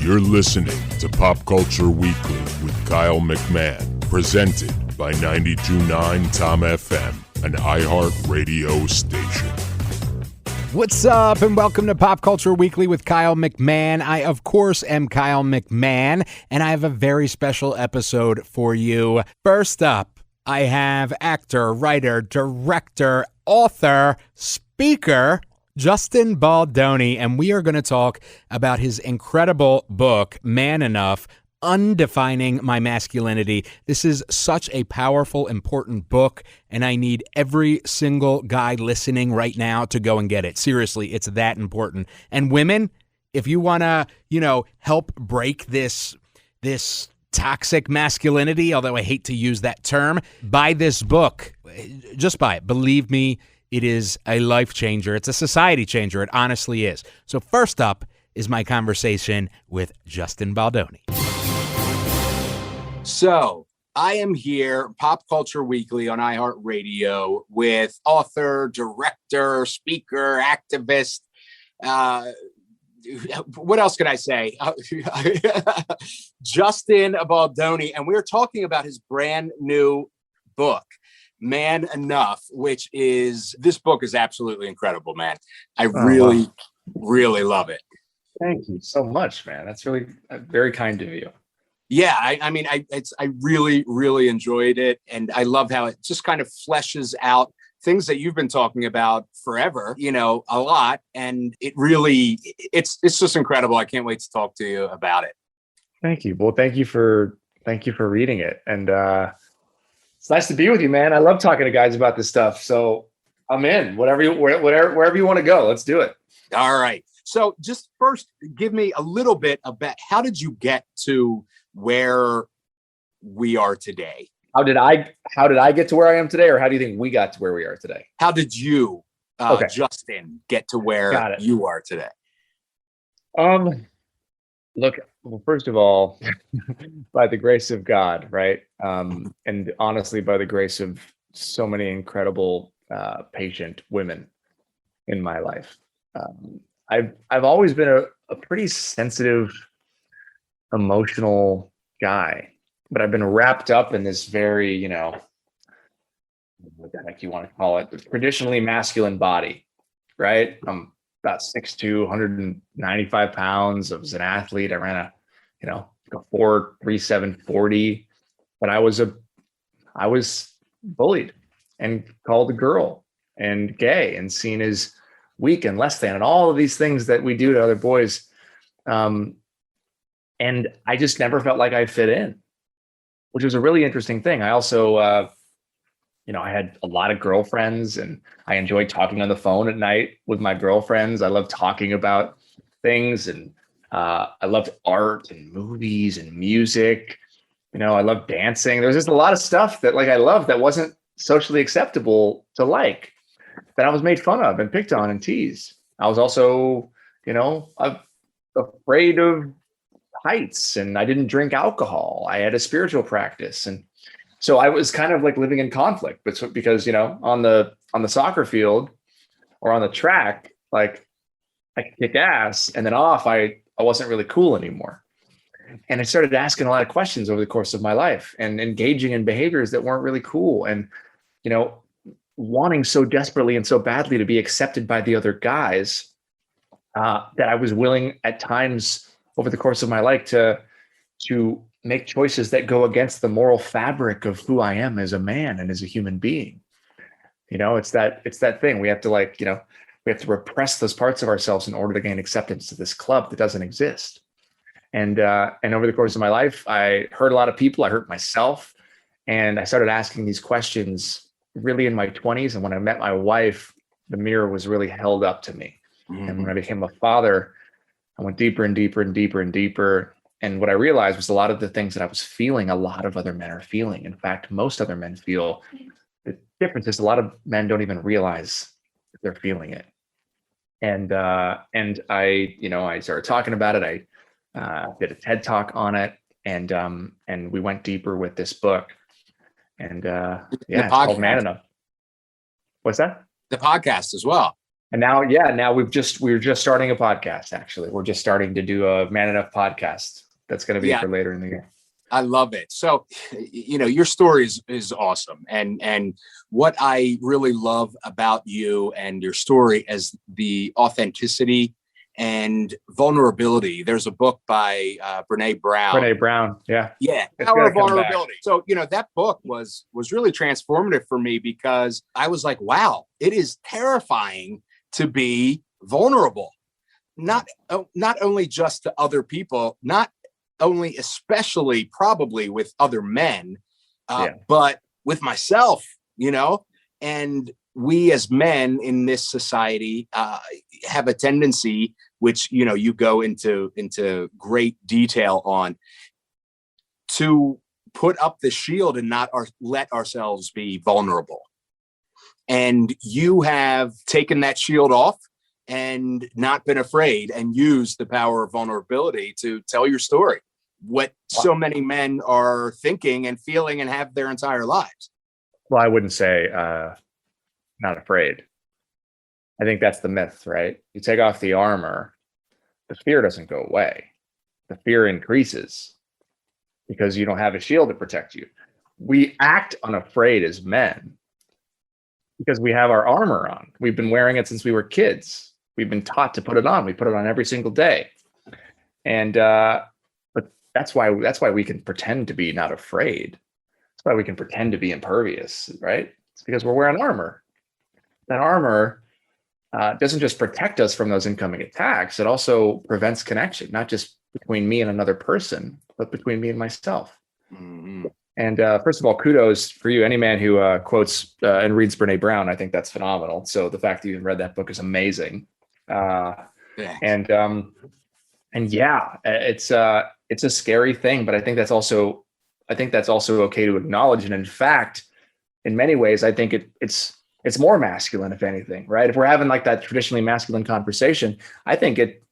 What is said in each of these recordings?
You're listening to Pop Culture Weekly with Kyle McMahon, presented by 92.9 Tom FM, an iHeart radio station. What's up, and welcome to Pop Culture Weekly with Kyle McMahon. I, of course, am Kyle McMahon, and I have a very special episode for you. First up, I have actor, writer, director, author, speaker, Justin Baldoni, and we are going to talk about his incredible book, Man Enough, Undefining My Masculinity. This is such a powerful, important book, and I need every single guy listening right now to go and get it. Seriously, it's that important. And women, if you want to, help break this toxic masculinity, although I hate to use that term, buy this book. Just buy it. Believe me, it is a life changer. It's a society changer. It honestly is. So first up is my conversation with Justin Baldoni. So I am here, Pop Culture Weekly on iHeartRadio, with author, director, speaker, activist. What else can I say? Justin Baldoni. And we're talking about his brand new book, Man Enough, this book is absolutely incredible, man. I really love it. Thank you so much, man. That's really very kind of you. Yeah, I really enjoyed it, and I love how it just kind of fleshes out things that you've been talking about forever, a lot, and it's just incredible. I can't wait to talk to you about it. Thank you. Well, thank you for reading it, and it's nice to be with you, man. I love talking to guys about this stuff, so I'm in. Wherever you want to go, let's do it. All right. So just first, give me a little bit about how did you get to where we are today? How did I get to where I am today, or how do you think we got to where we are today? How did you, Justin, get to where you are today? Look, well, first of all, by the grace of God, right? And honestly, by the grace of so many incredible, patient women in my life. I've always been a pretty sensitive, emotional guy, but I've been wrapped up in this very, what the heck you want to call it, traditionally masculine body, right? I'm about 6'2", 195 pounds. I was an athlete. I ran a 4.37 40, but I was bullied and called a girl and gay and seen as weak and less than, and all of these things that we do to other boys. And I just never felt like I fit in, which was a really interesting thing. I also, I had a lot of girlfriends, and I enjoyed talking on the phone at night with my girlfriends. I loved talking about things, and I loved art and movies and music. I loved dancing. There was just a lot of stuff that I loved that wasn't socially acceptable to like, that I was made fun of and picked on and teased. I was also, afraid of heights, and I didn't drink alcohol. I had a spiritual practice. And so I was kind of like living in conflict, but because, on the soccer field or on the track, I could kick ass, and then off, I wasn't really cool anymore. And I started asking a lot of questions over the course of my life and engaging in behaviors that weren't really cool. And, wanting so desperately and so badly to be accepted by the other guys, that I was willing at times over the course of my life to make choices that go against the moral fabric of who I am as a man and as a human being. It's that thing. We have to we have to repress those parts of ourselves in order to gain acceptance to this club that doesn't exist. And over the course of my life, I hurt a lot of people. I hurt myself, and I started asking these questions really in my 20s. And when I met my wife, the mirror was really held up to me. Mm-hmm. And when I became a father, I went deeper and deeper and deeper and deeper. And what I realized was a lot of the things that I was feeling, a lot of other men are feeling. In fact, most other men feel. The difference is a lot of men don't even realize that they're feeling it. And I started talking about it. I did a TED Talk on it, and we went deeper with this book. And it's called Man Enough. What's that? The podcast as well. And now we're just starting a podcast. Actually, we're just starting to do a Man Enough podcast. That's going to be for later in the year. I love it. So, your story is awesome. And what I really love about you and your story is the authenticity and vulnerability. There's a book by Brene Brown. Brene Brown. Yeah. Yeah. Power of Vulnerability. So, that book was really transformative for me because I was like, wow, it is terrifying to be vulnerable. Not only just to other people, not only especially probably with other men, but with myself, and we as men in this society have a tendency, which, you go into great detail on, to put up the shield and not let ourselves be vulnerable. And you have taken that shield off and not been afraid and used the power of vulnerability to tell your story, what so many men are thinking and feeling and have their entire lives. Well, I wouldn't say not afraid. I think that's the myth, right? You take off the armor, the fear doesn't go away. The fear increases because you don't have a shield to protect you. We act unafraid as men because we have our armor on. We've been wearing it since we were kids. We've been taught to put it on. We put it on every single day. And but that's why we can pretend to be not afraid. That's why we can pretend to be impervious, right? It's because we're wearing armor. That armor doesn't just protect us from those incoming attacks. It also prevents connection, not just between me and another person, but between me and myself. Mm-hmm. And first of all, kudos for you. Any man who quotes and reads Brene Brown, I think that's phenomenal. So the fact that you read that book is amazing. And yeah, it's a scary thing, but I think that's also okay to acknowledge. And in fact, in many ways, I think it's more masculine, if anything, right? If we're having like that traditionally masculine conversation, I think it,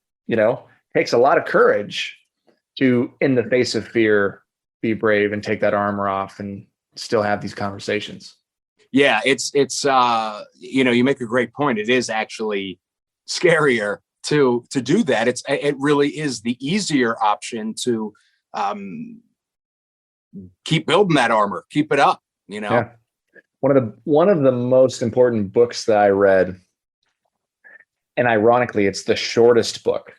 takes a lot of courage to, in the face of fear, be brave and take that armor off and still have these conversations. Yeah, it's you make a great point. It is actually scarier to do that. It really is the easier option to keep building that armor, keep it up, Yeah. One of the most important books that I read, and ironically, it's the shortest book.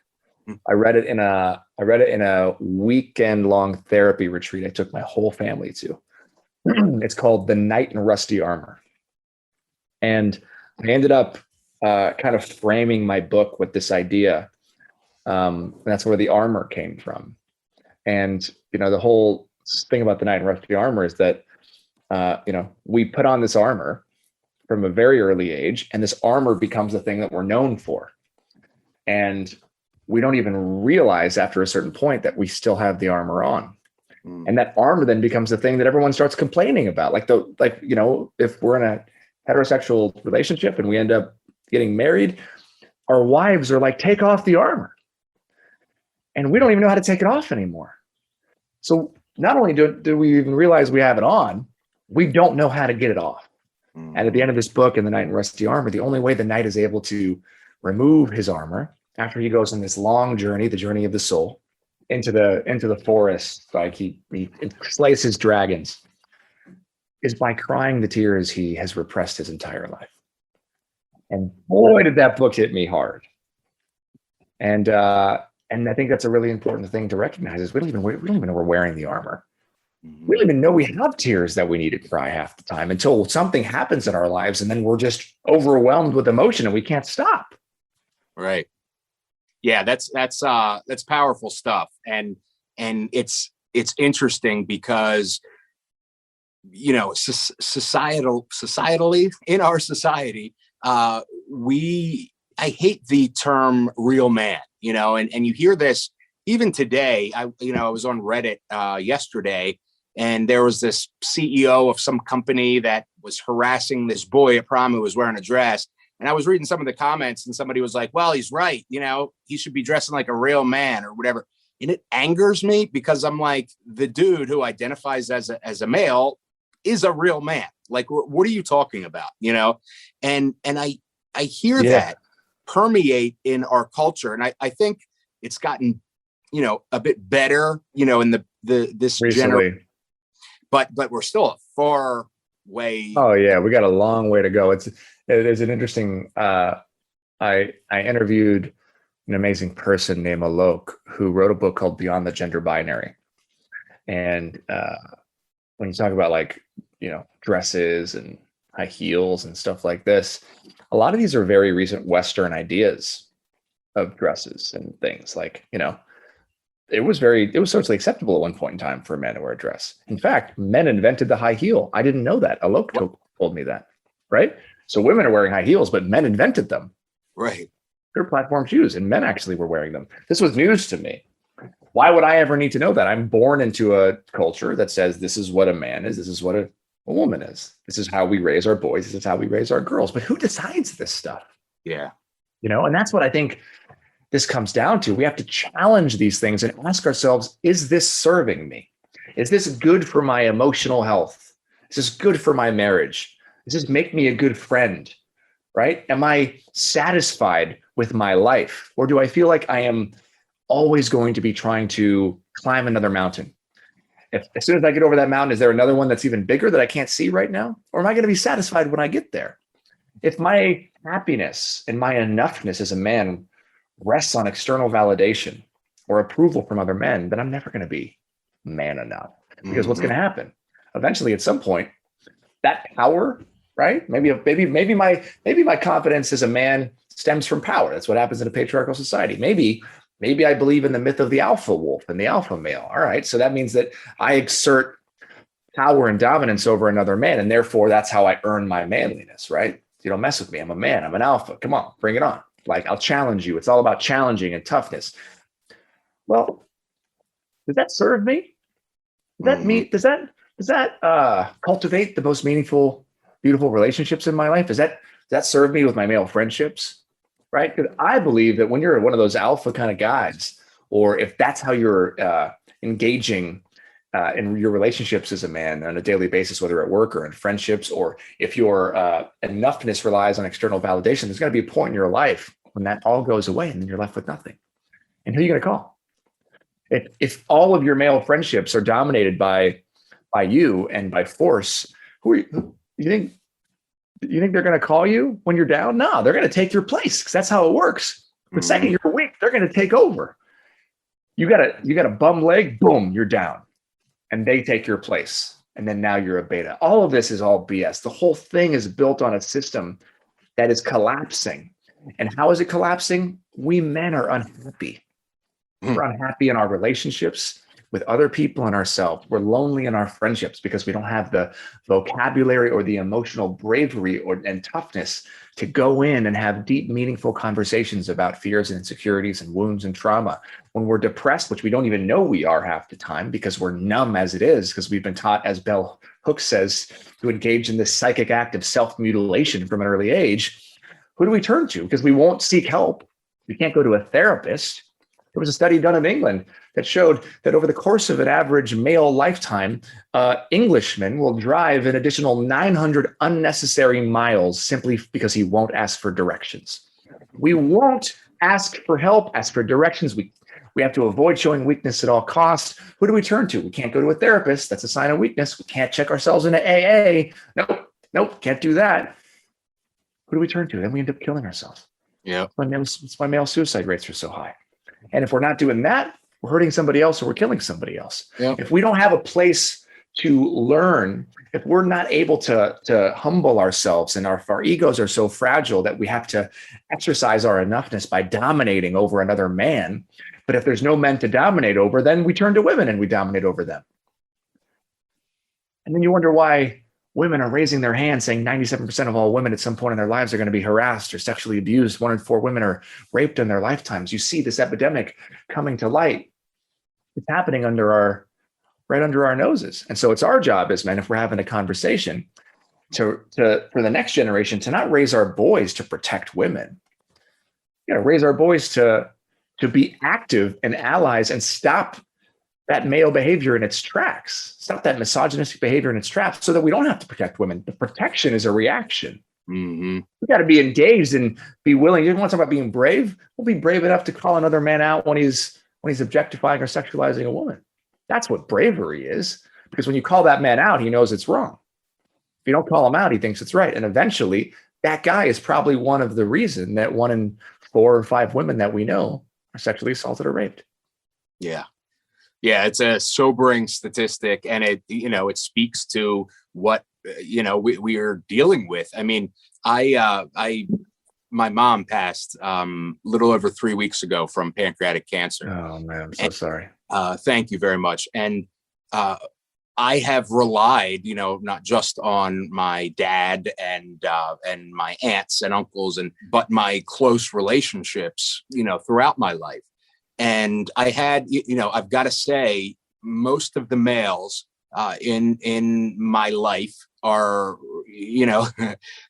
I read it in a weekend long therapy retreat I took my whole family to. It's called The Knight in Rusty Armor. And I ended up kind of framing my book with this idea. And that's where the armor came from. And, the whole thing about the Knight in Rusty Armor is that, we put on this armor from a very early age, and this armor becomes the thing that we're known for. And we don't even realize after a certain point that we still have the armor on. And that armor then becomes the thing that everyone starts complaining about. If we're in a heterosexual relationship and we end up getting married, our wives are like, take off the armor. And we don't even know how to take it off anymore. So not only do we even realize we have it on, we don't know how to get it off. And at the end of this book, in The Knight in Rusty Armor, the only way the knight is able to remove his armor after he goes on this long journey, the journey of the soul, into the forest, like he slays his dragons, is by crying the tears he has repressed his entire life. And boy, did that book hit me hard. And I think that's a really important thing to recognize is we don't even know we're wearing the armor. We don't even know we have tears that we need to cry half the time until something happens in our lives, and then we're just overwhelmed with emotion and we can't stop. Right. Yeah, that's powerful stuff. And it's interesting because, societally in our society, I hate the term real man, and you hear this even today. I was on Reddit yesterday, and there was this CEO of some company that was harassing this boy at prom who was wearing a dress. And I was reading some of the comments, and somebody was like, well, he's right. He should be dressing like a real man or whatever. And it angers me because I'm like, the dude who identifies as a male is a real man. Like, what are you talking about? And I hear that. permeate in our culture. And I think it's gotten, a bit better, in this generation, but we're still a far way. Oh yeah, we got a long way to go. There's an interesting. I interviewed an amazing person named Alok who wrote a book called Beyond the Gender Binary, and when you talk about dresses and high heels and stuff like this, a lot of these are very recent Western ideas of dresses and things. It was socially acceptable at one point in time for a man to wear a dress. In fact, men invented the high heel. I didn't know that. Alok told me that, right? So women are wearing high heels, but men invented them. Right. They're platform shoes, and men actually were wearing them. This was news to me. Why would I ever need to know that? I'm born into a culture that says this is what a man is. This is what a woman is. This is how we raise our boys. This is how we raise our girls. But who decides this stuff? Yeah. And that's what I think this comes down to. We have to challenge these things and ask ourselves, is this serving me? Is this good for my emotional health? Is this good for my marriage? Does this make me a good friend? Right? Am I satisfied with my life? Or do I feel like I am always going to be trying to climb another mountain? As soon as I get over that mountain, is there another one that's even bigger that I can't see right now? Or am I going to be satisfied when I get there? If my happiness and my enoughness as a man rests on external validation or approval from other men, then I'm never going to be man enough. Because what's going to happen? Eventually, at some point, that power, right? Maybe my confidence as a man stems from power. That's what happens in a patriarchal society. Maybe I believe in the myth of the alpha wolf and the alpha male. All right. So that means that I exert power and dominance over another man. And therefore, that's how I earn my manliness, right? You don't mess with me. I'm a man. I'm an alpha. Come on, bring it on. I'll challenge you. It's all about challenging and toughness. Well, does that serve me? Does that cultivate the most meaningful, beautiful relationships in my life? Does that serve me with my male friendships? Right? Because I believe that when you're one of those alpha kind of guys, or if that's how you're engaging in your relationships as a man on a daily basis, whether at work or in friendships, or if your enoughness relies on external validation, there's going to be a point in your life when that all goes away and then you're left with nothing. And who are you going to call? If all of your male friendships are dominated by you and by force, you think they're going to call you when you're down? No, they're going to take your place because that's how it works. The second you're weak, they're going to take over. You got a bum leg, boom, you're down. And they take your place. And then now you're a beta. All of this is all BS. The whole thing is built on a system that is collapsing. And how is it collapsing? We men are unhappy. We're unhappy in our relationships with other people and ourselves. We're lonely in our friendships because we don't have the vocabulary or the emotional bravery and toughness to go in and have deep, meaningful conversations about fears and insecurities and wounds and trauma. When we're depressed, which we don't even know we are half the time because we're numb as it is, because we've been taught, as Bell Hooks says, to engage in this psychic act of self-mutilation from an early age, who do we turn to? Because we won't seek help. We can't go to a therapist. There was a study done in England that showed that over the course of an average male lifetime, Englishman will drive an additional 900 unnecessary miles simply because he won't ask for directions. We won't ask for help, ask for directions. We have to avoid showing weakness at all costs. Who do we turn to? We can't go to a therapist. That's a sign of weakness. We can't check ourselves into AA. Nope, can't do that. Who do we turn to? Then we end up killing ourselves. Yeah. That's why male suicide rates are so high. And if we're not doing that, we're hurting somebody else or we're killing somebody else. Yeah. If we don't have a place to learn, if we're not able to humble ourselves and our egos are so fragile that we have to exercise our enoughness by dominating over another man. But if there's no men to dominate over, then we turn to women and we dominate over them. And then you wonder why women are raising their hands saying 97% of all women at some point in their lives are going to be harassed or sexually abused. 1 in 4 women are raped in their lifetimes. You see this epidemic coming to light. It's happening right under our noses. And so it's our job as men, if we're having a conversation, for the next generation to not raise our boys to protect women. You know, raise our boys to be active and allies and stop that male behavior in its tracks, stop that misogynistic behavior in its tracks so that we don't have to protect women. The protection is a reaction. Mm-hmm. We got to be engaged and be willing. You want to talk about being brave? We'll be brave enough to call another man out when he's objectifying or sexualizing a woman. That's what bravery is. Because when you call that man out, he knows it's wrong. If you don't call him out, he thinks it's right. And eventually, that guy is probably one of the reason that 1 in 4 or 5 women that we know are sexually assaulted or raped. Yeah. Yeah, it's a sobering statistic, and it speaks to what we are dealing with. I mean, my mom passed a little over 3 weeks ago from pancreatic cancer. Oh man, I'm so sorry. Thank you very much. And I have relied, not just on my dad and my aunts and uncles, but my close relationships, throughout my life. And I had, I've got to say, most of the males in my life are,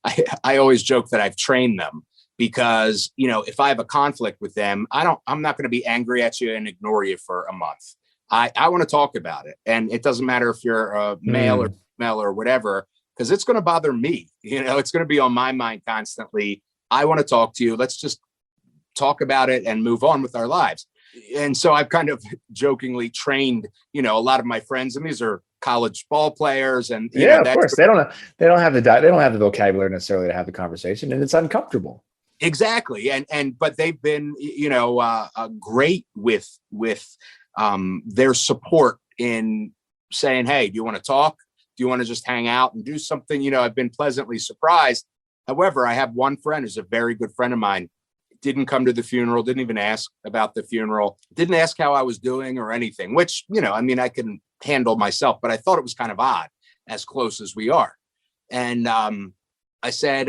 I always joke that I've trained them because, if I have a conflict with them, I'm not going to be angry at you and ignore you for a month. I want to talk about it. And it doesn't matter if you're a male or female or whatever, because it's going to bother me. It's going to be on my mind constantly. I want to talk to you. Let's just talk about it and move on with our lives. And so I've kind of jokingly trained, a lot of my friends, and these are college ball players. And of course, they don't have the vocabulary necessarily to have the conversation, and it's uncomfortable. Exactly. But they've been, great with their support in saying, hey, do you want to talk? Do you want to just hang out and do something? I've been pleasantly surprised. However, I have one friend who's a very good friend of mine, didn't come to the funeral, didn't even ask about the funeral, didn't ask how I was doing or anything, which, I can handle myself, but I thought it was kind of odd, as close as we are. And I said,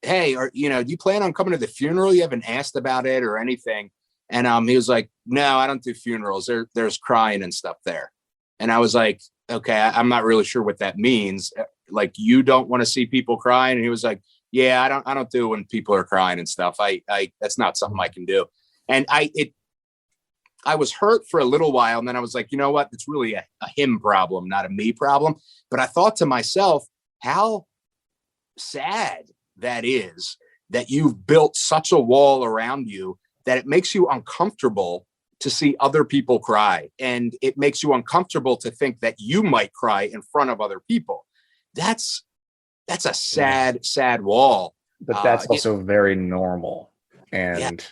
hey, do you plan on coming to the funeral? You haven't asked about it or anything. And he was like, no, I don't do funerals. There's crying and stuff there. And I was like, okay, I'm not really sure what that means. Like, you don't want to see people crying? And he was like, yeah, I don't do when people are crying and stuff. I that's not something I can do. And I was hurt for a little while. And then I was like, you know what? It's really a him problem, not a me problem. But I thought to myself, how sad that is that you've built such a wall around you that it makes you uncomfortable to see other people cry. And it makes you uncomfortable to think that you might cry in front of other people. That's a sad wall. But that's also very normal. And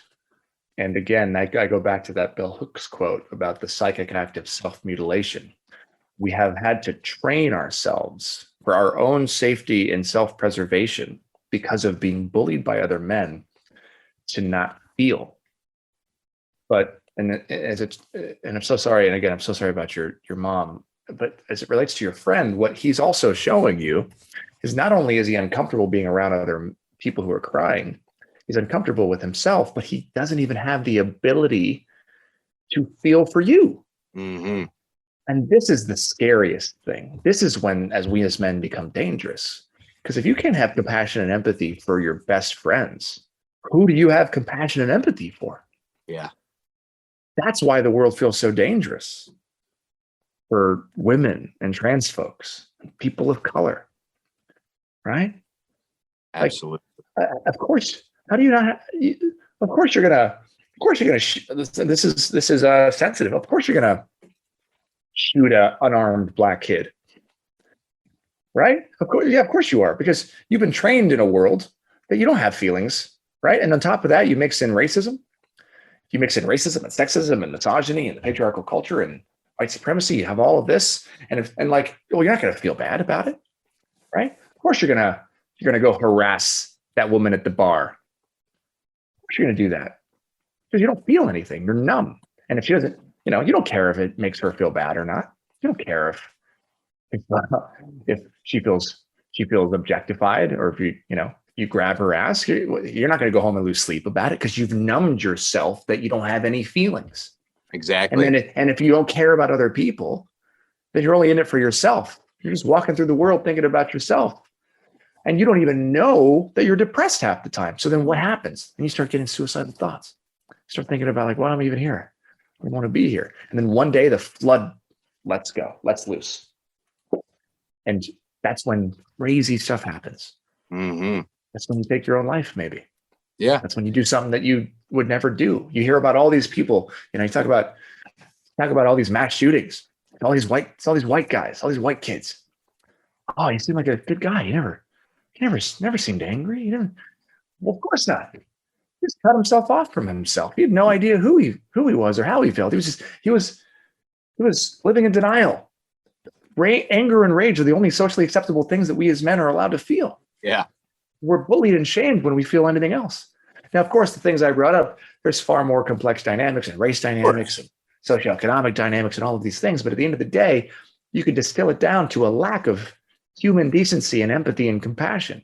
again, I go back to that Bell Hooks quote about the psychic act of self-mutilation. We have had to train ourselves for our own safety and self-preservation because of being bullied by other men to not feel. And I'm so sorry. And again, I'm so sorry about your mom. But as it relates to your friend, what he's also showing you is not only is he uncomfortable being around other people who are crying, he's uncomfortable with himself, but he doesn't even have the ability to feel for you. Mm-hmm. And this is the scariest thing. This is when, as we as men, become dangerous. Because if you can't have compassion and empathy for your best friends, who do you have compassion and empathy for? Yeah. That's why the world feels so dangerous for women and trans folks, people of color, right? Absolutely. Of course. How do you not? Of course you're gonna. This is sensitive. Of course you're gonna shoot an unarmed black kid, right? Of course, yeah. Of course you are, because you've been trained in a world that you don't have feelings, right? And on top of that, you mix in racism. You mix in racism and sexism and misogyny and patriarchal culture and white supremacy. You have all of this, and you're not going to feel bad about it, right? Of course, you're gonna go harass that woman at the bar. Of course, you're going to do that because you don't feel anything. You're numb, and if she doesn't, you don't care if it makes her feel bad or not. You don't care if she feels objectified, or if you grab her ass. You're not going to go home and lose sleep about it because you've numbed yourself that you don't have any feelings. Exactly. And if you don't care about other people, then you're only in it for yourself. You're just walking through the world thinking about yourself. And you don't even know that you're depressed half the time. So then what happens? And you start getting suicidal thoughts. You start thinking about why am I even here? I don't want to be here. And then one day the flood lets go, lets loose. And that's when crazy stuff happens. Mm-hmm. That's when you take your own life, maybe. Yeah. That's when you do something that you would never do. You hear about all these people, you talk about all these mass shootings, all these white guys, all these white kids. Oh, you seem like a good guy. You never seemed angry. Well, of course not. He just cut himself off from himself. He had no idea who he was or how he felt. He was living in denial. Anger and rage are the only socially acceptable things that we as men are allowed to feel. Yeah. We're bullied and shamed when we feel anything else. Now, of course, the things I brought up, there's far more complex dynamics and race dynamics and socioeconomic dynamics and all of these things. But at the end of the day, you can distill it down to a lack of human decency and empathy and compassion.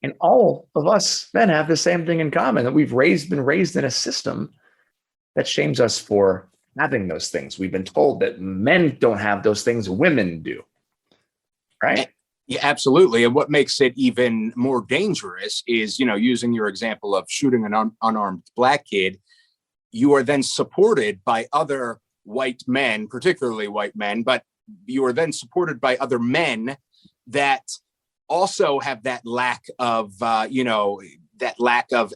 And all of us men have the same thing in common, that we've been raised in a system that shames us for having those things. We've been told that men don't have those things, women do. Right? Yeah, absolutely. And what makes it even more dangerous is, using your example of shooting an unarmed black kid, you are then supported by other white men, particularly white men, but you are then supported by other men that also have that lack of,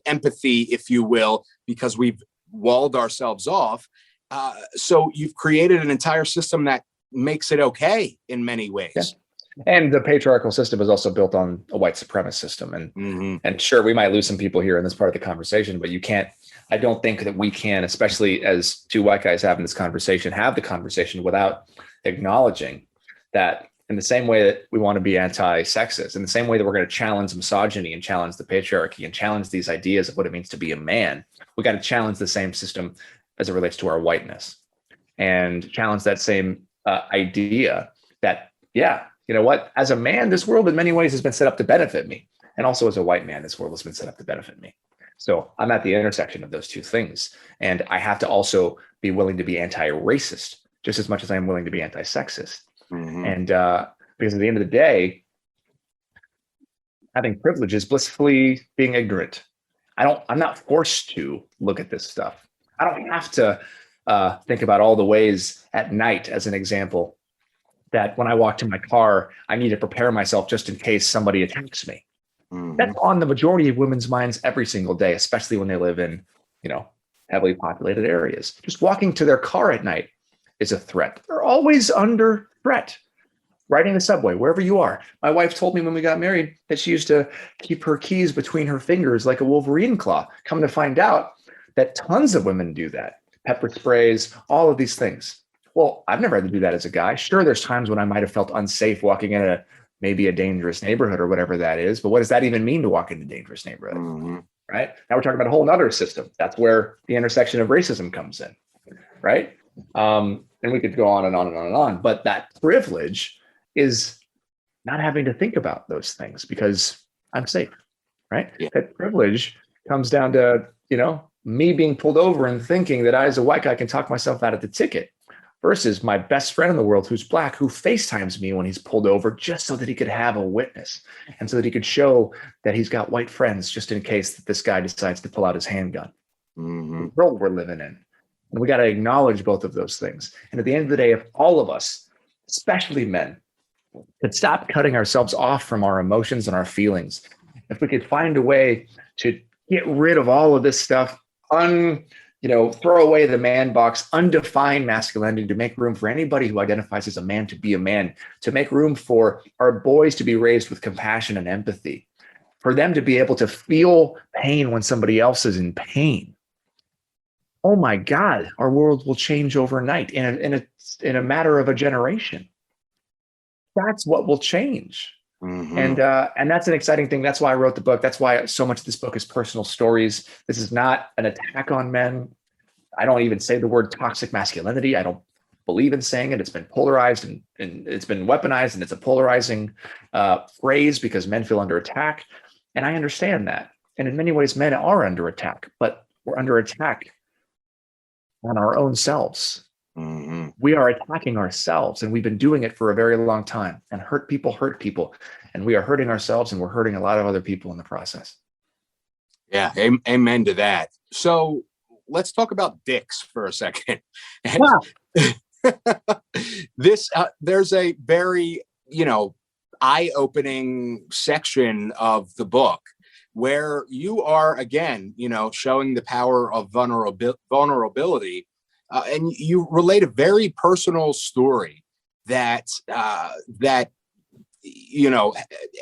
empathy, if you will, because we've walled ourselves off. So you've created an entire system that makes it okay in many ways. Yeah. And the patriarchal system is also built on a white supremacist system. And sure, we might lose some people here in this part of the conversation, but I don't think that we can, especially as two white guys having this conversation, have the conversation without acknowledging that in the same way that we want to be anti-sexist, in the same way that we're going to challenge misogyny and challenge the patriarchy and challenge these ideas of what it means to be a man, we got to challenge the same system as it relates to our whiteness and challenge that same idea that, yeah, you know what, as a man, this world in many ways has been set up to benefit me. And also as a white man, this world has been set up to benefit me. So I'm at the intersection of those two things. And I have to also be willing to be anti-racist just as much as I'm willing to be anti-sexist. And because at the end of the day, having privilege is blissfully being ignorant. I'm not forced to look at this stuff. I don't have to think about all the ways at night, as an example, that when I walk to my car, I need to prepare myself just in case somebody attacks me. That's on the majority of women's minds every single day, especially when they live in, heavily populated areas. Just walking to their car at night is a threat. They're always under threat. Riding the subway, wherever you are. My wife told me when we got married that she used to keep her keys between her fingers like a Wolverine claw. Come to find out that tons of women do that. Pepper sprays, all of these things. Well, I've never had to do that as a guy. Sure, there's times when I might have felt unsafe walking in maybe a dangerous neighborhood or whatever that is. But what does that even mean to walk in a dangerous neighborhood? Right? Now we're talking about a whole other system. That's where the intersection of racism comes in. Right? And we could go on and on and on and on. But that privilege is not having to think about those things because I'm safe. Right? Yeah. That privilege comes down to, me being pulled over and thinking that I, as a white guy, can talk myself out of the ticket. Versus my best friend in the world who's black, who FaceTimes me when he's pulled over just so that he could have a witness and so that he could show that he's got white friends just in case that this guy decides to pull out his handgun. The world we're living in. And we got to acknowledge both of those things. And at the end of the day, if all of us, especially men, could stop cutting ourselves off from our emotions and our feelings, if we could find a way to get rid of all of this stuff, throw away the man box, undefine masculinity, to make room for anybody who identifies as a man to be a man, to make room for our boys to be raised with compassion and empathy, for them to be able to feel pain when somebody else is in pain. Oh my God, our world will change overnight in a matter of a generation. That's what will change. And that's an exciting thing. That's why I wrote the book. That's why so much of this book is personal stories. This is not an attack on men. I don't even say the word toxic masculinity. I don't believe in saying it. It's been polarized and it's been weaponized, and it's a polarizing phrase because men feel under attack. And I understand that. And in many ways, men are under attack, but we're under attack on our own selves. We are attacking ourselves, and we've been doing it for a very long time. And hurt people, and we are hurting ourselves, and we're hurting a lot of other people in the process. Yeah, amen to that. So let's talk about dicks for a second. Wow. There's a very, eye-opening section of the book where you are, again, showing the power of vulnerability. And you relate a very personal story that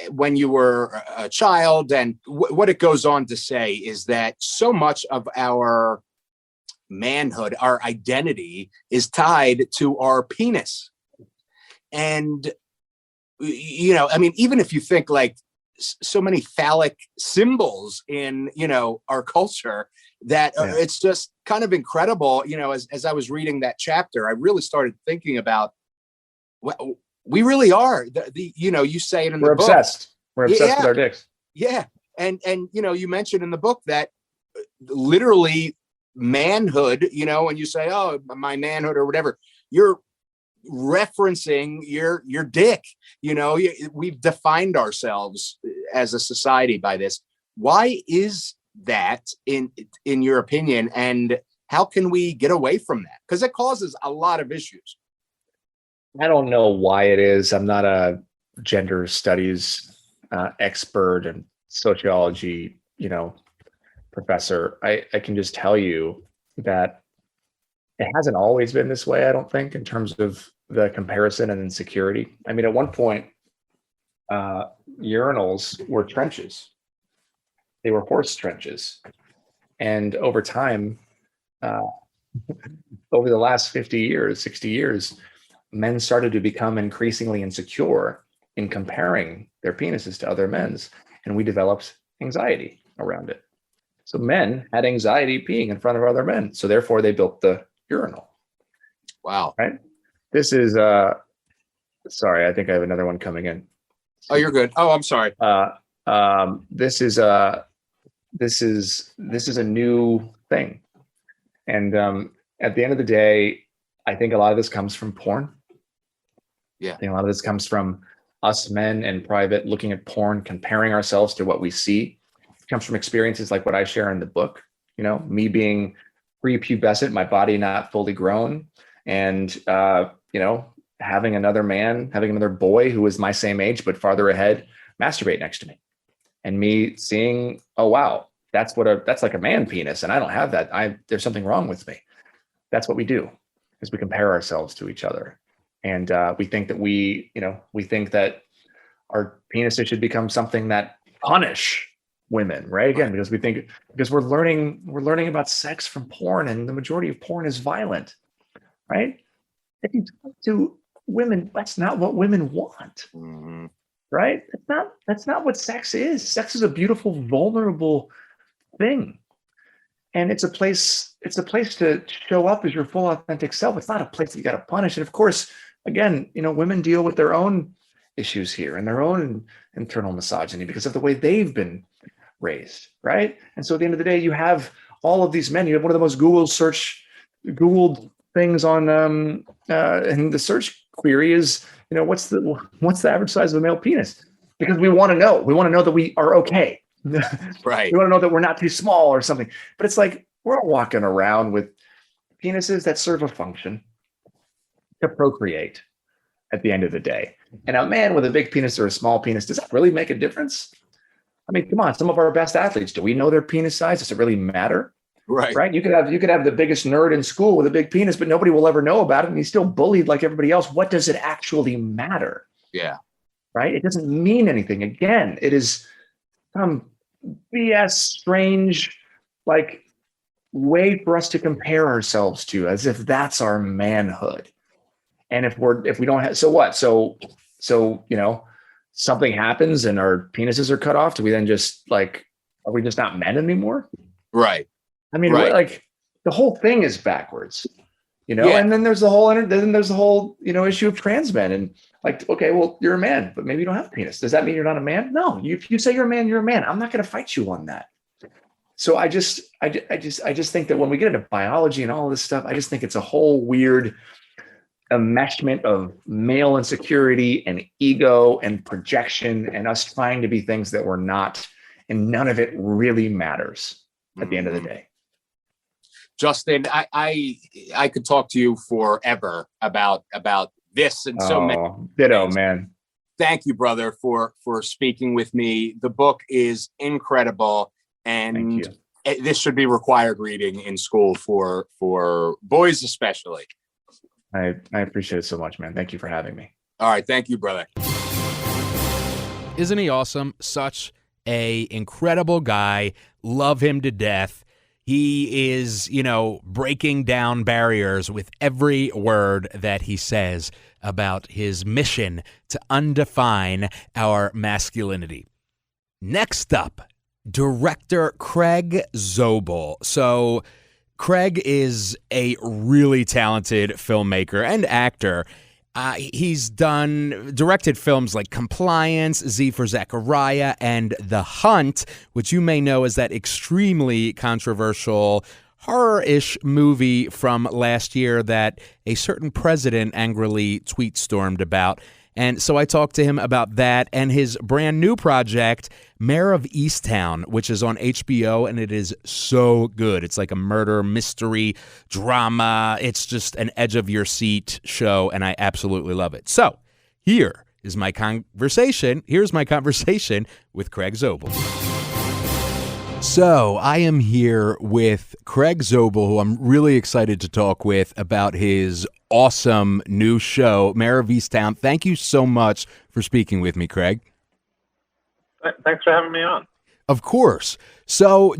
when you were a child. And what it goes on to say is that so much of our manhood, our identity, is tied to our penis. And, even if you think like so many phallic symbols in, our culture, that it's just kind of incredible. As I was reading that chapter, I really started thinking about what we really are. You say it in the book. We're obsessed with our dicks. Yeah. And you mentioned in the book that literally manhood, when you say, oh, my manhood or whatever, you're referencing your dick. We've defined ourselves as a society by this. Why is that in your opinion, and how can we get away from that? Because it causes a lot of issues. I don't know why it is. I'm not a gender studies expert and sociology, professor. I can just tell you that it hasn't always been this way, I don't think, in terms of the comparison and insecurity. I mean, at one point, urinals were trenches. They were horse trenches. And over time, over the last 50 years, 60 years, men started to become increasingly insecure in comparing their penises to other men's. And we developed anxiety around it. So men had anxiety peeing in front of other men. So therefore they built the urinal. Wow. Right. This is, sorry, I think I have another one coming in. Oh, you're good. Oh, I'm sorry. This is a new thing. And at the end of the day, I think a lot of this comes from porn. Yeah. I think a lot of this comes from us men in private looking at porn, comparing ourselves to what we see. It comes from experiences like what I share in the book, me being prepubescent, my body not fully grown, and having another boy who was my same age but farther ahead masturbate next to me, and me seeing, oh wow, that's like a man penis, and I don't have that. There's something wrong with me. That's what we do, is we compare ourselves to each other, and we think that our penises should become something that punish women, right? Again, because we're learning about sex from porn, and the majority of porn is violent, right? If you talk to women, that's not what women want, right? That's not what sex is. Sex is a beautiful, vulnerable thing, and it's a place to show up as your full, authentic self. It's not a place that you got to punish. And of course, again, women deal with their own issues here and their own internal misogyny because of the way they've been raised, right? And so at the end of the day, you have all of these men. You have one of the most Googled things on and the search query is, what's the average size of a male penis? Because we want to know that we are okay. Right. We want to know that we're not too small or something. But it's like we're all walking around with penises that serve a function to procreate at the end of the day. And a man with a big penis or a small penis, does that really make a difference? I mean, come on, some of our best athletes, do we know their penis size? Does it really matter? Right. You could have the biggest nerd in school with a big penis, but nobody will ever know about it. And he's still bullied like everybody else. What does it actually matter? Yeah. Right. It doesn't mean anything. Again, it is some BS, strange, like way for us to compare ourselves to, as if that's our manhood. And if we don't have, so what? So, something happens and our penises are cut off. Do we then just are we just not men anymore? Right. I mean, right. The whole thing is backwards, Yeah. And then there's the whole issue of trans men, and okay, well, you're a man, but maybe you don't have a penis. Does that mean you're not a man? No. If you say you're a man, you're a man. I'm not going to fight you on that. So I just think that when we get into biology and all this stuff, I just think it's a whole weird enmeshment of male insecurity and ego and projection and us trying to be things that we're not, and none of it really matters at the end of the day. Justin, I could talk to you forever about this and so many. Ditto, man. thank you, brother, for speaking with me. The book is incredible, and this should be required reading in school for boys especially. I appreciate it so much, man. Thank you for having me. All right, thank you, brother. Isn't he awesome? Such a incredible guy. Love him to death. He is, breaking down barriers with every word that he says about his mission to undefine our masculinity. Next up, director Craig Zobel. So Craig is a really talented filmmaker and actor. He's directed films like Compliance, Z for Zachariah, and The Hunt, which you may know as that extremely controversial horror-ish movie from last year that a certain president angrily tweet-stormed about. And so I talked to him about that and his brand new project, Mare of Easttown, which is on HBO, and it is so good. It's like a murder mystery drama. It's just an edge-of-your-seat show, and I absolutely love it. So here's my conversation with Craig Zobel. So I am here with Craig Zobel, who I'm really excited to talk with about his awesome new show, Mare of Easttown. Thank you so much for speaking with me, Craig. Thanks for having me on. Of course. So I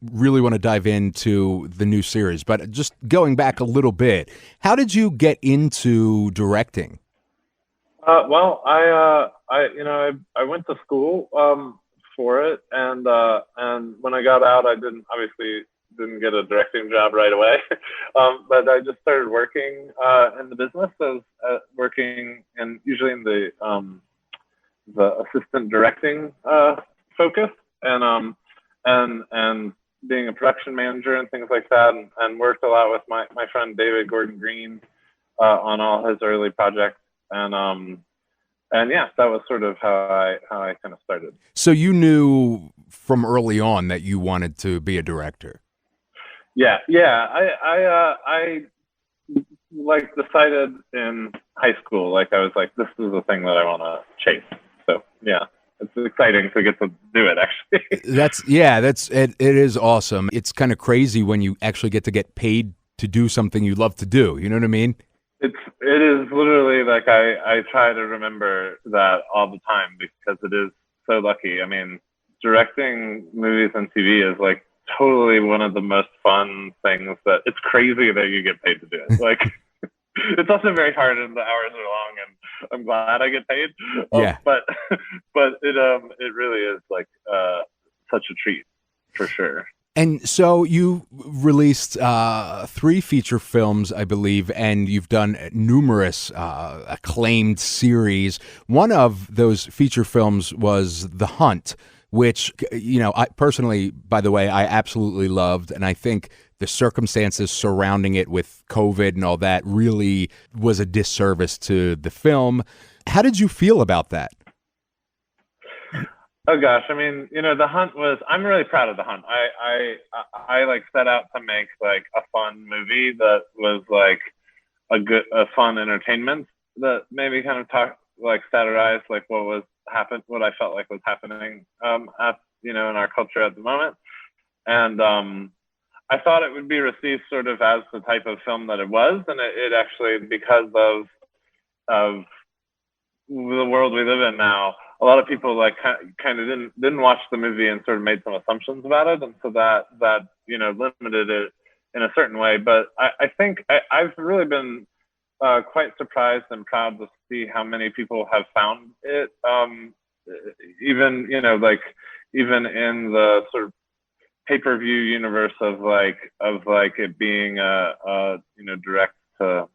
really want to dive into the new series, but just going back a little bit, how did you get into directing? Well, I went to school for it, and when I got out, I didn't get a directing job right away, but I just started working in the business. I was working usually in the assistant directing focus, and being a production manager and things like that, and worked a lot with my friend David Gordon Green on all his early projects, and yeah, that was sort of how I kind of started. So you knew from early on that you wanted to be a director. Yeah. I decided in high school, I was like, this is the thing that I want to chase. So yeah, it's exciting to get to do it, actually. It is awesome. It's kind of crazy when you actually get paid to do something you love to do. You know what I mean? It is literally I try to remember that all the time because it is so lucky. I mean, directing movies and TV is totally one of the most fun things that it's crazy that you get paid to do it. It's also very hard and the hours are long, and I'm glad I get paid. But it really is such a treat for sure. And so you released 3 feature films, I believe, and you've done numerous acclaimed series. One of those feature films was The Hunt, which, I personally, by the way, I absolutely loved. And I think the circumstances surrounding it with COVID and all that really was a disservice to the film. How did you feel about that? Oh gosh, I mean, The Hunt I'm really proud of The Hunt. I set out to make a fun movie that was a fun entertainment that maybe kind of satirized what I felt was happening in our culture at the moment. And I thought it would be received sort of as the type of film that it was, and it actually, because of the world we live in now, a lot of people kind of didn't watch the movie and sort of made some assumptions about it, and so that limited it in a certain way. But I think I've really been quite surprised and proud to see how many people have found it, even in the sort of pay-per-view universe of it being a direct to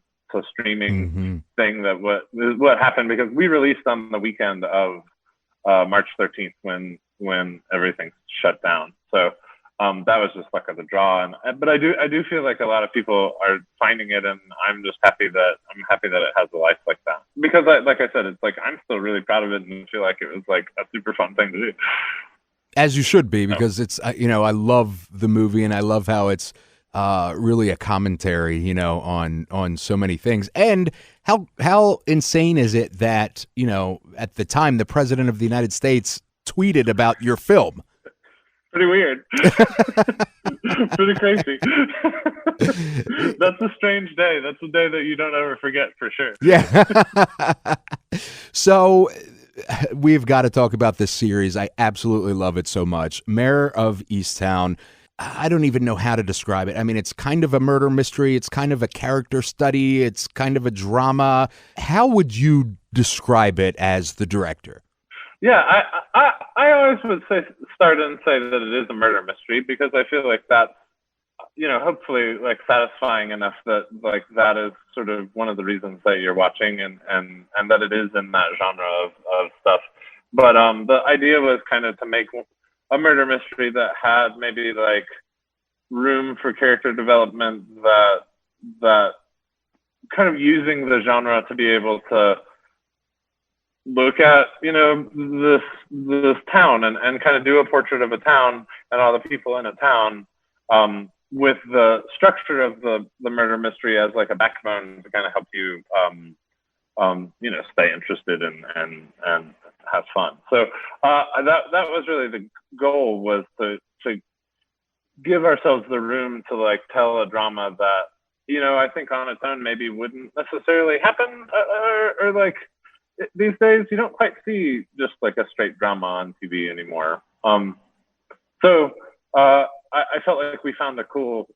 streaming thing. That what happened, because we released on the weekend of March 13th when everything shut down. So that was just luck of the draw. But I do feel like a lot of people are finding it, and I'm happy that it has a life like that. Because like I said, it's I'm still really proud of it and feel like it was a super fun thing to do. As you should be, because it's I love the movie and I love how it's really a commentary, you know, on so many things. And how insane is it that, you know, at the time the president of the United States tweeted about your film? Pretty weird. Pretty crazy. That's a strange day. That's a day that you don't ever forget, for sure. Yeah. So we've got to talk about this series. I absolutely love it so much. Mare of Easttown. I don't even know how to describe it. I mean, it's kind of a murder mystery. It's kind of a character study. It's kind of a drama. How would you describe it as the director? Yeah, I always would start and say that it is a murder mystery, because I feel like that's, you know, hopefully like satisfying enough that like that is sort of one of the reasons that you're watching, and that it is in that genre of stuff. But the idea was kind of to make a murder mystery that had maybe like room for character development, that kind of using the genre to be able to look at, you know, this town and kind of do a portrait of a town and all the people in a town, with the structure of the murder mystery as like a backbone to kind of help you, you know, stay interested and have fun. So that was really the goal, was to give ourselves the room to like tell a drama that, you know, I think on its own maybe wouldn't necessarily happen, or like these days you don't quite see just like a straight drama on TV anymore. So I felt like we found a cool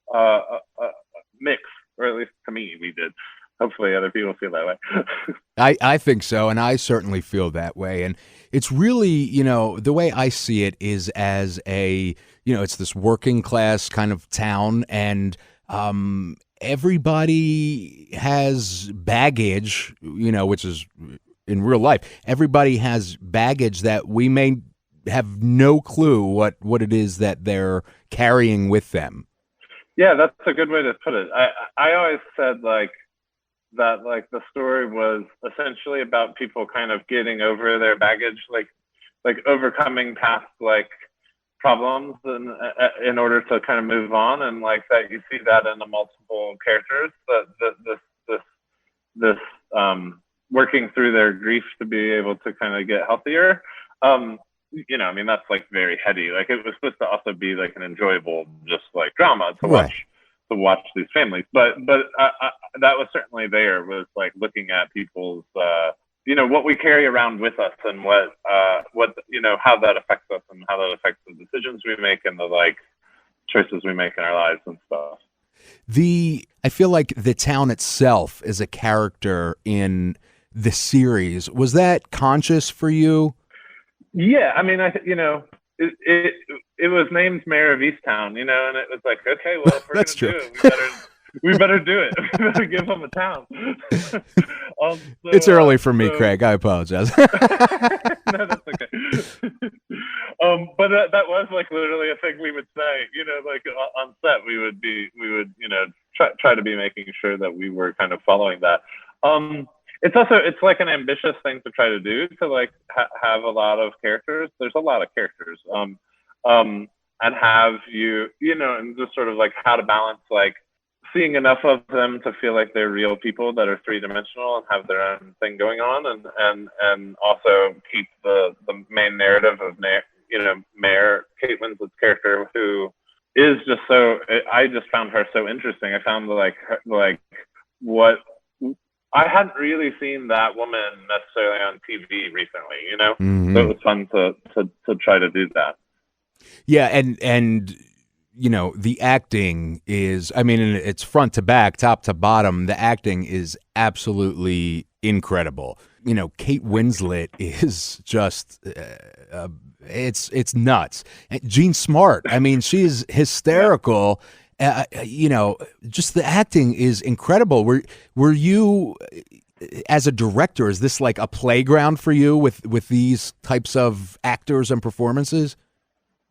mix, or at least to me we did. Hopefully other people feel that way. I think so, and I certainly feel that way. And it's really, you know, the way I see it is as a, you know, it's this working class kind of town, and everybody has baggage, you know, which is in real life. Everybody has baggage that we may have no clue what it is that they're carrying with them. Yeah, that's a good way to put it. I always said like that, like the story was essentially about people kind of getting over their baggage, like overcoming past like problems in order to kind of move on, and like that you see that in the multiple characters, that this working through their grief to be able to kind of get healthier. You know, I mean, that's like very heady. Like it was supposed to also be like an enjoyable, just like drama to watch. Right. To watch these families, but that was certainly there, was like looking at people's, you know, what we carry around with us, and what you know, how that affects us, and how that affects the decisions we make, and the like choices we make in our lives and stuff. I feel like the town itself is a character in the series. Was that conscious for you? Yeah, I mean, you know, it was named Mare of Easttown, you know, and it was like, okay, well, if we're going to do it, we better do it. We better give them a town. It's early for me, Craig. I apologize. No, that's okay. But that was like literally a thing we would say, you know, like on set, we would, you know, try to be making sure that we were kind of following that. It's like an ambitious thing to try to do, to like have a lot of characters. There's a lot of characters, and have you know, and just sort of like how to balance like seeing enough of them to feel like they're real people that are three-dimensional and have their own thing going on, and also keep the main narrative of Mare, Cait Winslet's character, who is just so, I just found her so interesting. I found like what I hadn't really seen that woman necessarily on TV recently, you know? Mm-hmm. So it was fun to try to do that. Yeah, and you know, the acting is, I mean, it's front to back, top to bottom. The acting is absolutely incredible. You know, Cait Winslet is just, it's nuts. Jean Smart, I mean, she's hysterical. You know, just the acting is incredible. Were you, as a director, is this like a playground for you with these types of actors and performances?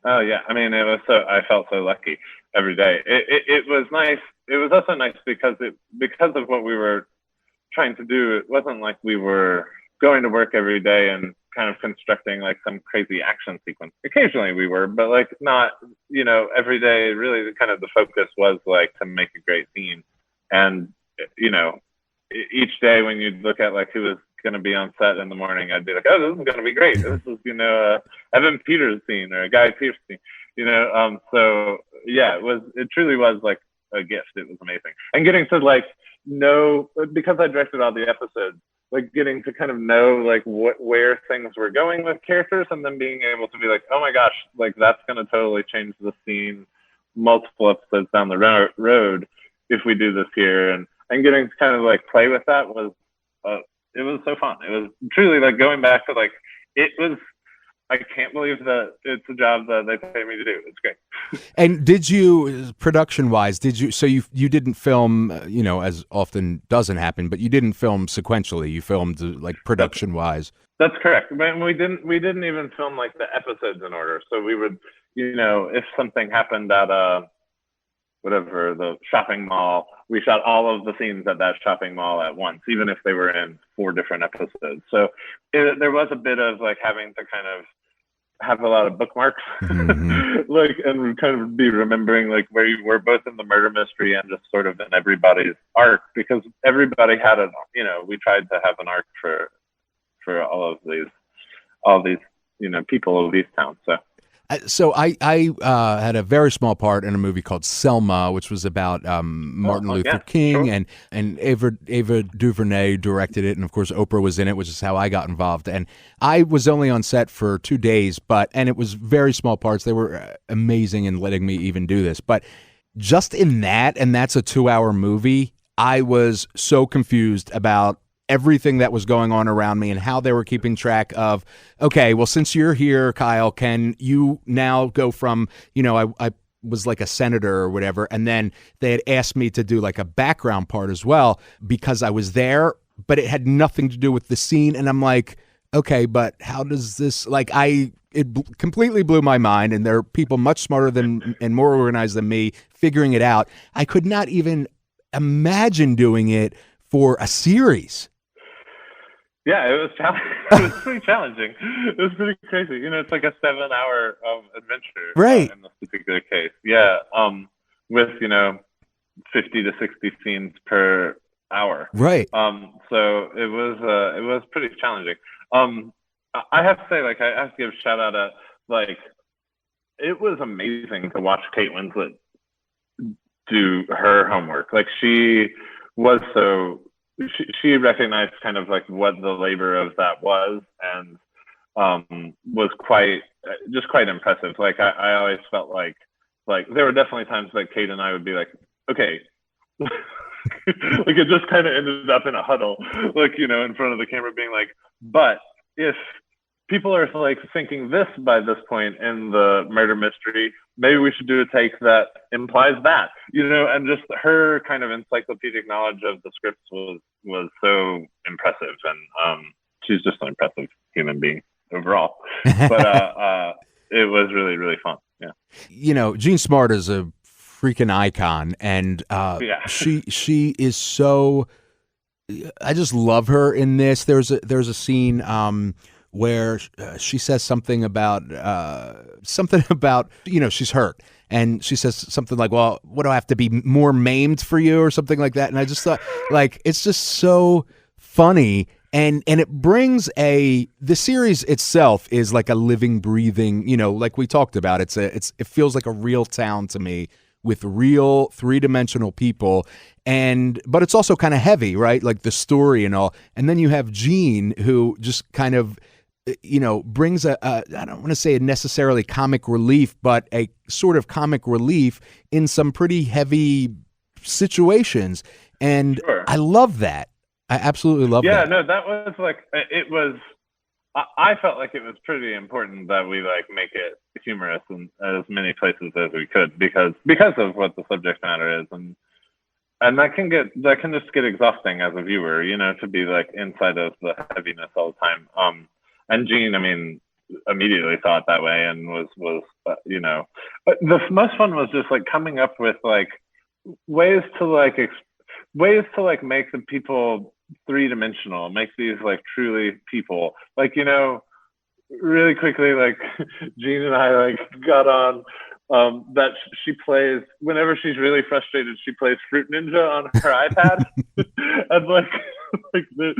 Oh yeah, I mean, I felt so lucky every day. It was nice. It was also nice because of what we were trying to do. It wasn't like we were going to work every day and kind of constructing like some crazy action sequence. Occasionally we were, but like not, you know, every day. Really, kind of the focus was like to make a great scene. And you know, each day when you'd look at like who was going to be on set in the morning, I'd be like, oh, this is going to be great. This is, you know, Evan Peters scene or a Guy Pearce scene, you know. So yeah, it truly was like a gift. It was amazing. And getting to like know, because I directed all the episodes, like getting to kind of know like where things were going with characters, and then being able to be like, oh my gosh, like that's going to totally change the scene multiple episodes down the road if we do this here. And getting to kind of like play with that was, it was so fun. It was truly like going back to like, I can't believe that it's a job that they pay me to do. It's great. And did you, production-wise, so you didn't film, you know, as often doesn't happen, but you didn't film sequentially. You filmed like production-wise. That's correct. But we didn't even film like the episodes in order. So we would, you know, if something happened at whatever, the shopping mall, we shot all of the scenes at that shopping mall at once, even if they were in 4 different episodes. So there was a bit of like having to kind of have a lot of bookmarks, like, and kind of be remembering like where you were both in the murder mystery and just sort of in everybody's arc, because everybody had a, you know, we tried to have an arc for all these, you know, people of Easttown. So I had a very small part in a movie called Selma, which was about Martin Luther King, sure. and Ava DuVernay directed it, and of course Oprah was in it, which is how I got involved. And I was only on set for 2 days, and it was very small parts. They were amazing in letting me even do this. But just in that, and that's a 2-hour movie, I was so confused about everything that was going on around me and how they were keeping track of, okay, well, since you're here, Kyle, can you now go from, you know, I was like a senator or whatever, and then they had asked me to do like a background part as well because I was there, but it had nothing to do with the scene. And I'm like, okay, but how does this, like, it completely blew my mind, and there are people much smarter than and more organized than me figuring it out. I could not even imagine doing it for a series. Yeah, it was it was pretty challenging. It was pretty crazy. You know, it's like a 7-hour adventure, right? In this particular case, yeah, with, you know, 50 to 60 scenes per hour, right? So it was pretty challenging. I have to say, like, I have to give a shout out at, like, it was amazing to watch Cait Winslet do her homework. Like, she was so. She recognized kind of like what the labor of that was, and was quite impressive. Like I always felt like there were definitely times like Cait and I would be like, okay, like it just kind of ended up in a huddle, like, you know, in front of the camera being like, but if people are like thinking this by this point in the murder mystery, maybe we should do a take that implies that, you know. And just her kind of encyclopedic knowledge of the scripts was so impressive. And she's just an impressive human being overall. But it was really, really fun. Yeah. You know, Jean Smart is a freaking icon, and she is so, I just love her in this. There's a scene where she says something about, you know, she's hurt. And she says something like, well, what do I have to be more maimed for you, or something like that. And I just thought, like, it's just so funny. And it brings the series itself is like a living, breathing, you know, like we talked about, it feels like a real town to me with real 3-dimensional people. But it's also kind of heavy, right? Like the story and all. And then you have Jean, who just kind of, you know, brings I don't want to say a necessarily comic relief, but a sort of comic relief in some pretty heavy situations. And sure. I love that. I absolutely love that. Yeah, no, that was like, it was, I felt like it was pretty important that we like make it humorous in as many places as we could, because of what the subject matter is. And that can just get exhausting as a viewer, you know, to be like inside of the heaviness all the time. And Jean, I mean, immediately saw it that way and was you know, but the most fun was just like coming up with like ways to make the people 3-dimensional, make these like truly people, like, you know, really quickly, like Jean and I like got on that she plays whenever she's really frustrated. She plays Fruit Ninja on her iPad, and like there's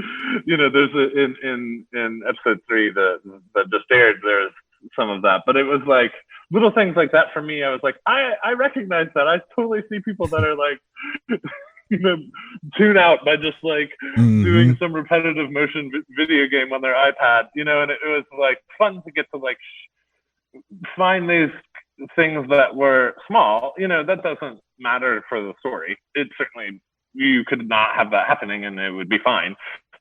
in episode 3 that just aired. There's some of that, but it was like little things like that for me. I was like, I recognize that. I totally see people that are like tune out by just like doing some repetitive motion video game on their iPad, and it was like fun to get to like find these things that were small. That doesn't matter for the story. It certainly, you could not have that happening and it would be fine,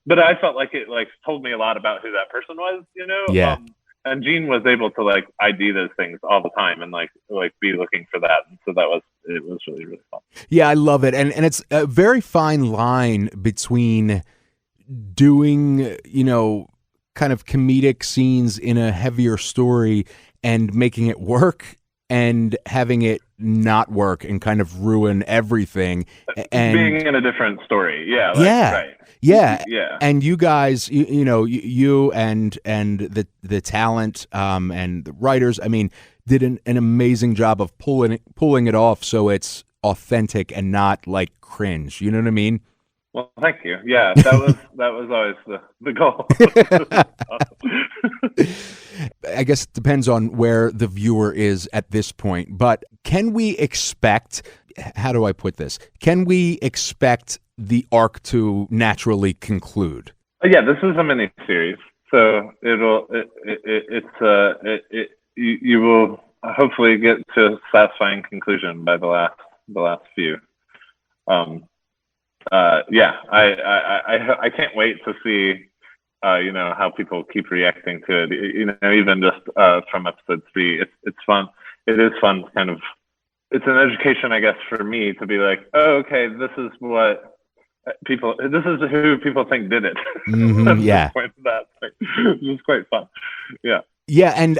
but I felt like it like told me a lot about who that person was. Yeah. And Jean was able to like ID those things all the time and like be looking for that. And so it was really, really fun. Yeah, I love it. And it's a very fine line between doing, kind of comedic scenes in a heavier story and making it work and having it not work and kind of ruin everything. And being in a different story. Yeah. Right. Yeah. Yeah. And you guys, you and the talent and the writers, I mean, did an amazing job of pulling it off so it's authentic and not like cringe. You know what I mean? Well, thank you. Yeah, that was always the goal. I guess it depends on where the viewer is at this point, but can we expect, how do I put this? Can we expect the arc to naturally conclude? Yeah, this is a mini series, so you will hopefully get to a satisfying conclusion by the last few. I can't wait to see how people keep reacting to it. Even just from episode 3, it's fun. It is fun to kind of, it's an education, I guess, for me to be like, oh, okay, this is who people think did it. Yeah. It's quite fun. Yeah. Yeah, and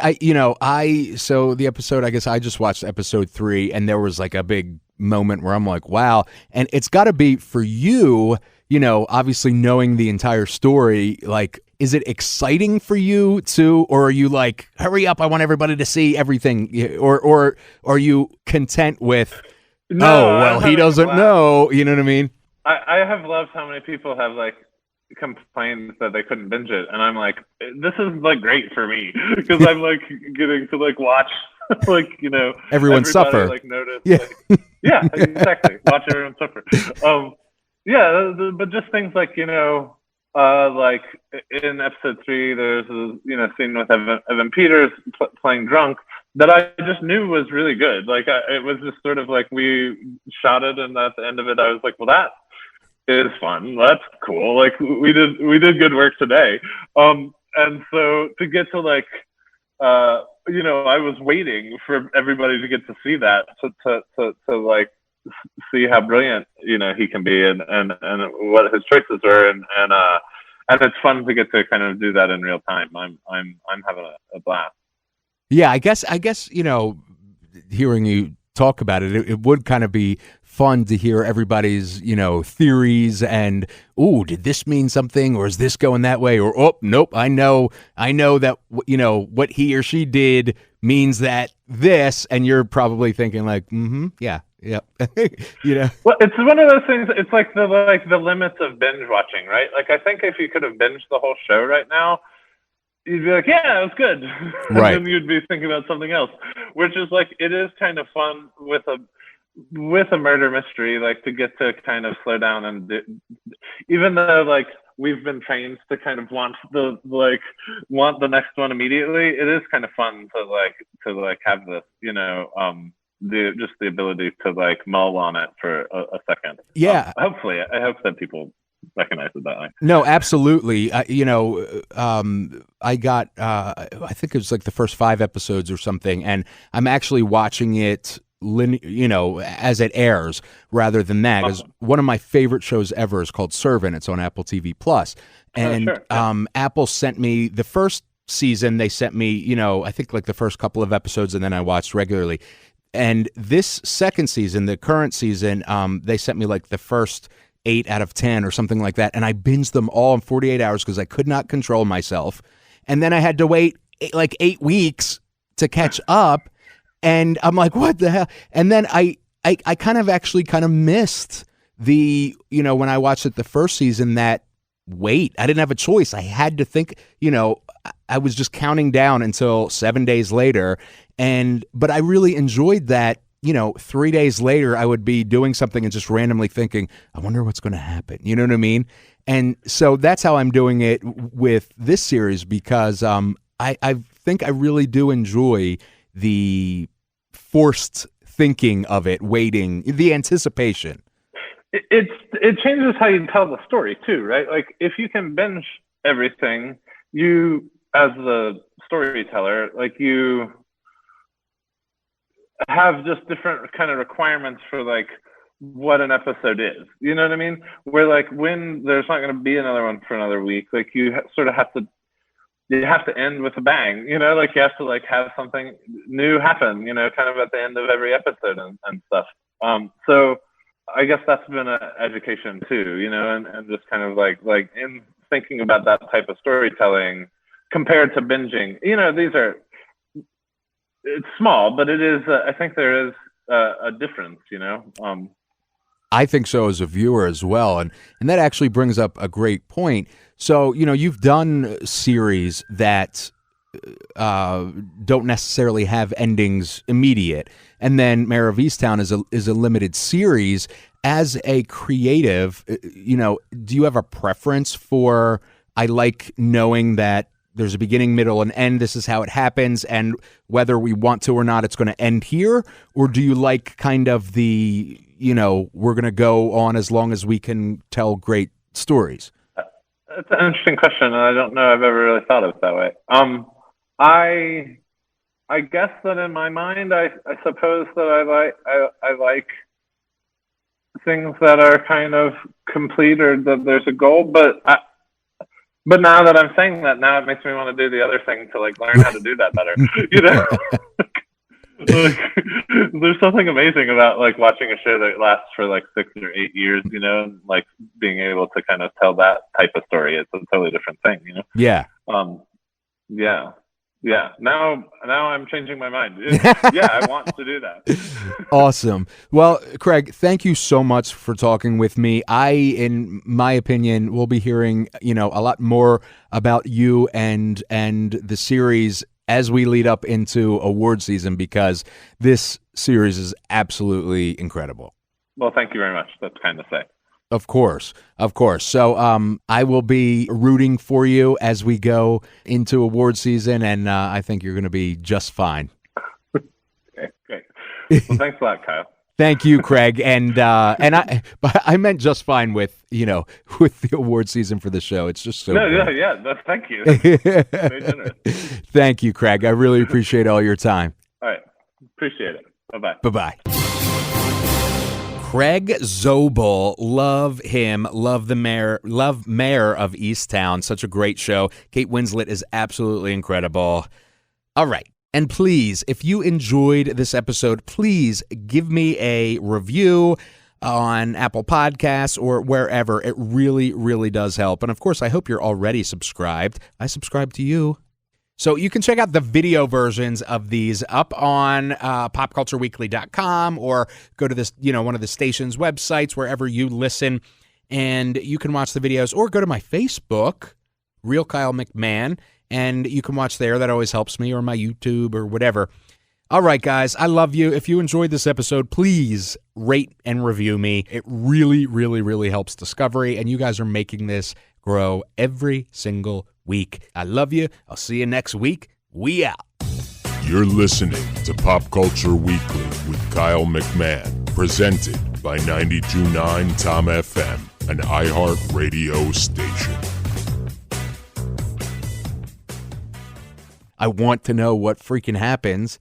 so the episode, I guess I just watched episode 3, and there was like a big moment where I'm like, wow. And it's got to be for you, obviously knowing the entire story, like, is it exciting for you too? Or are you like, hurry up, I want everybody to see everything? Or are you content with, he doesn't know, you know what I mean? I have loved how many people have like complained that they couldn't binge it, and I'm like, this is like great for me because I'm like getting to like watch like everyone suffer, like notice, yeah, yeah, exactly, watch everyone suffer. But just things like like in episode 3, there's a scene with Evan Peters playing drunk that I just knew was really good. Like it was just sort of like we shot it, and at the end of it, I was like, well, that is fun. That's cool. Like we did good work today. And so to get to like, I was waiting for everybody to get to see that, to like see how brilliant he can be, and what his choices were, and it's fun to get to kind of do that in real time. I'm having a blast. Yeah, I guess hearing you talk about it would kind of be fun to hear everybody's, theories and, did this mean something, or is this going that way, or, nope, I know that, what he or she did means that this, and you're probably thinking like, yeah. Well, it's one of those things. It's like the limits of binge watching, right? Like, I think if you could have binged the whole show right now, you'd be like, yeah, it was good. Right. And then you'd be thinking about something else, which is like, it is kind of fun with a murder mystery, like to get to kind of slow down and even though like we've been trained to kind of want the next one immediately, it is kind of fun to have this, the ability to like mull on it for a second. Yeah. Hopefully, I hope that people recognize it that way. No, absolutely. I got, I think it was like the first 5 episodes or something, and I'm actually watching it, as it airs rather than that. Because one of my favorite shows ever is called Servant. It's on Apple TV Plus, and Apple sent me the first season. They sent me, I think like the first couple of episodes, and then I watched regularly. And this second season, the current season, they sent me like the first 8 out of 10 or something like that. And I binged them all in 48 hours because I could not control myself. And then I had to wait like 8 weeks to catch up. And I'm like, what the hell? And then I kind of missed the, when I watched it the first season, that wait, I didn't have a choice. I had to think, I was just counting down until 7 days later. But I really enjoyed that, 3 days later, I would be doing something and just randomly thinking, I wonder what's going to happen. You know what I mean? And so that's how I'm doing it with this series, because I think I really do enjoy the forced thinking of it, waiting, the anticipation. It changes how you tell the story too, right? Like if you can binge everything, you as the storyteller, like you have just different kind of requirements for like what an episode is. You know what I mean? Where like when there's not going to be another one for another week, like you sort of have to end with a bang, like you have to like have something new happen, kind of at the end of every episode and stuff. So I guess that's been an education too, and just kind of like in thinking about that type of storytelling compared to binging, it's small, but it is, I think there is a difference, I think so as a viewer as well. And that actually brings up a great point. So, you've done series that don't necessarily have endings immediate. And then Mare of Easttown is a limited series. As a creative, do you have a preference for, I like knowing that there's a beginning, middle, and end, this is how it happens, and whether we want to or not, it's going to end here? Or do you like kind of the, we're going to go on as long as we can tell great stories? That's an interesting question, and I don't know I've ever really thought of it that way. I guess that in my mind, I suppose that I like things that are kind of complete or that there's a goal, but now that I'm saying that, now it makes me want to do the other thing to like learn how to do that better. Like, there's something amazing about like watching a show that lasts for like 6 or 8 years, and like being able to kind of tell that type of story. It's a totally different thing, Yeah. Yeah. Now I'm changing my mind. I want to do that. Awesome. Well, Craig, thank you so much for talking with me. In my opinion, will be hearing, a lot more about you and the series as we lead up into award season, because this series is absolutely incredible. Well, thank you very much. That's kind to say. Of course. So I will be rooting for you as we go into award season, and I think you're going to be just fine. Okay, great. Well, thanks a lot, Kyle. Thank you, Craig. And I meant just fine with the award season for the show. It's just so great. No, thank you. Very generous. Thank you, Craig. I really appreciate all your time. All right. Appreciate it. Bye-bye. Bye-bye. Craig Zobel, love him, love Mare of Easttown, such a great show. Cait Winslet is absolutely incredible. All right, and please, if you enjoyed this episode, please give me a review on Apple Podcasts or wherever. It really, really does help. And of course, I hope you're already subscribed. I subscribe to you. So you can check out the video versions of these up on popcultureweekly.com, or go to this, one of the station's websites, wherever you listen, and you can watch the videos, or go to my Facebook, Real Kyle McMahon, and you can watch there. That always helps me, or my YouTube or whatever. All right, guys, I love you. If you enjoyed this episode, please rate and review me. It really, really, really helps discovery, and you guys are making this grow every single week. I love you. I'll see you next week. We out. You're listening to Pop Culture Weekly with Kyle McMahon, presented by 92.9 Tom FM, an iHeart radio station. I want to know what freaking happens